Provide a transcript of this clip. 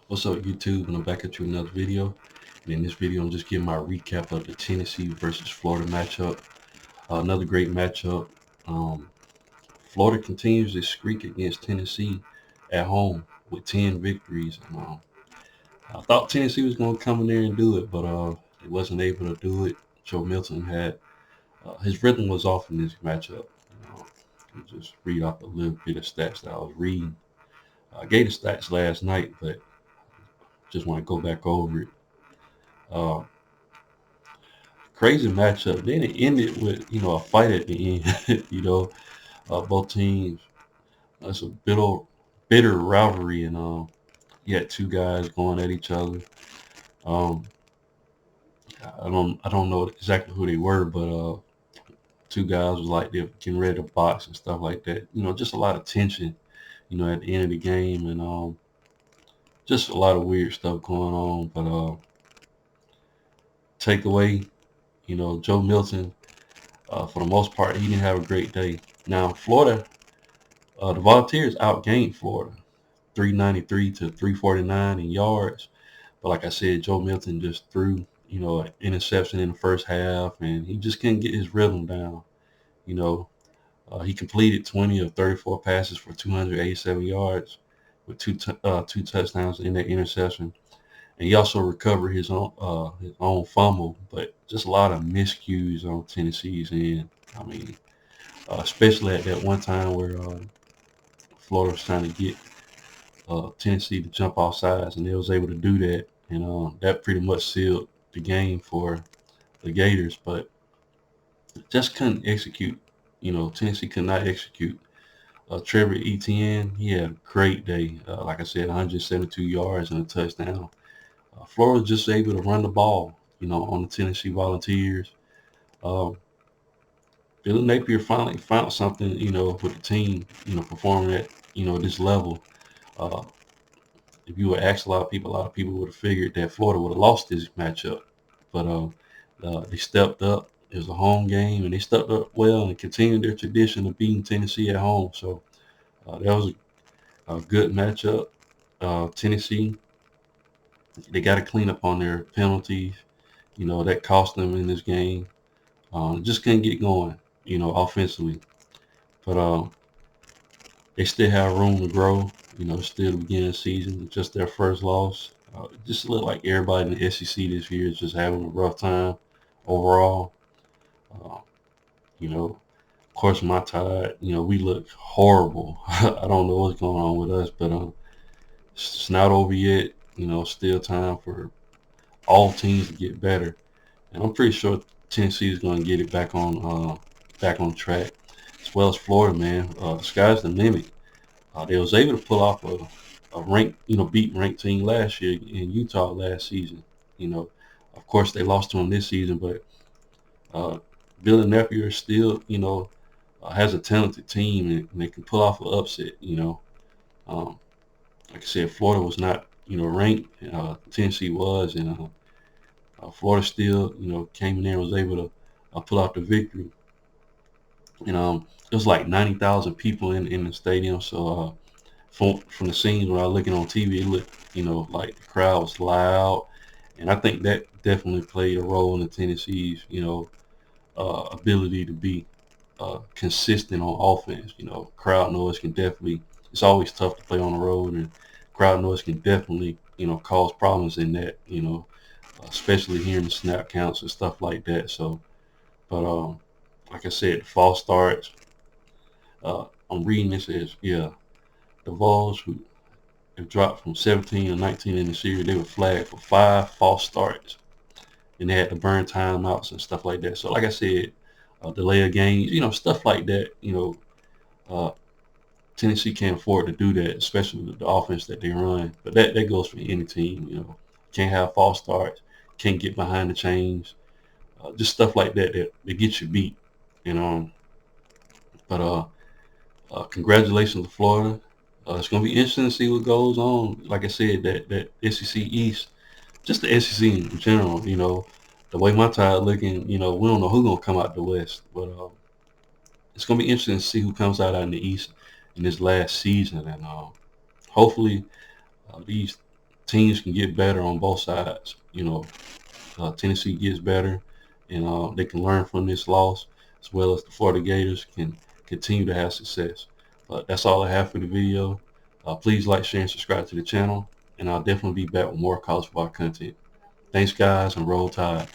What's up, YouTube? And I'm back at you with another video. And in this video, I'm just giving my recap of the Tennessee versus Florida matchup. Another great matchup. Um, Florida continues to streak against Tennessee at home with 10 victories. I thought Tennessee was going to come in there and do it, but they wasn't able to do it. Joe Milton had his rhythm was off in this matchup. Let me just read off a little bit of stats that I was reading. I gave the stats last night, but just want to go back over it. Uh, Crazy matchup. Then it ended with a fight at the end. Both teams. It's a bitter rivalry, and you had two guys going at each other. Um, I don't know exactly who they were, but two guys was like they're getting ready to box and stuff like that. Just a lot of tension. At the end of the game, and just a lot of weird stuff going on. But takeaway, Joe Milton. For the most part, he didn't have a great day. Now, Florida. The Volunteers outgained Florida, 393 to 349 in yards. But like I said, Joe Milton just threw, an interception in the first half, and he just couldn't get his rhythm down. You know, he completed 20 of 34 passes for 287 yards with two touchdowns in that interception. And he also recovered his own fumble, but just a lot of miscues on Tennessee's end. I mean, especially at that one time where Florida was trying to get Tennessee to jump off sides, and they was able to do that, and that pretty much sealed the game for the Gators. But just couldn't execute. Tennessee could not execute. Trevor Etienne, he had a great day. Like I said, 172 yards and a touchdown. Florida was just able to run the ball, on the Tennessee Volunteers. Uh, Billy Napier finally found something, with the team, performing at, this level. Uh, if you would ask a lot of people would have figured that Florida would have lost this matchup. But they stepped up. It was a home game, and they stepped up well and continued their tradition of beating Tennessee at home. So that was a good matchup. Tennessee, they got to clean up on their penalties. That cost them in this game. Just couldn't get going, offensively. But they still have room to grow. Still the beginning of the season, just their first loss. It just looked like everybody in the SEC this year is just having a rough time overall. Uh, of course, my Tide, we look horrible. I don't know what's going on with us, but it's not over yet. Still time for all teams to get better, and I'm pretty sure Tennessee is going to get it back on track, as well as Florida. Man, the sky's the limit. They was able to pull off a ranked, beat ranked team last year in Utah last season. Of course they lost to them this season, but Billy Napier still, has a talented team, and they can pull off an upset. Um, like I said, Florida was not, ranked. Tennessee was, and Florida still, came in there and was able to pull out the victory. It was like 90,000 people in the stadium, so. From the scenes when I was looking on TV, it looked, like the crowd was loud, and I think that definitely played a role in the Tennessee's, ability to be consistent on offense. Crowd noise can definitely. It's always tough to play on the road, and crowd noise can definitely, cause problems in that. Especially hearing the snap counts and stuff like that. So, but like I said, the false starts. I'm reading this as the Vols who have dropped from 17 to 19 in the series. They were flagged for 5 false starts, and they had to burn timeouts and stuff like that. So, like I said, delay of games, stuff like that. Uh, Tennessee can't afford to do that, especially with the offense that they run. But that goes for any team. Can't have false starts, can't get behind the chains, just stuff like that gets you beat. You know, but congratulations to Florida. It's going to be interesting to see what goes on. Like I said, that SEC East, just the SEC in general, the way my Tide looking, we don't know who's going to come out the West. But it's going to be interesting to see who comes out in the East in this last season. And hopefully these teams can get better on both sides. Tennessee gets better, and they can learn from this loss, as well as the Florida Gators can continue to have success. But that's all I have for the video. Please like, share, and subscribe to the channel, and I'll definitely be back with more college football content. Thanks, guys, and roll tide.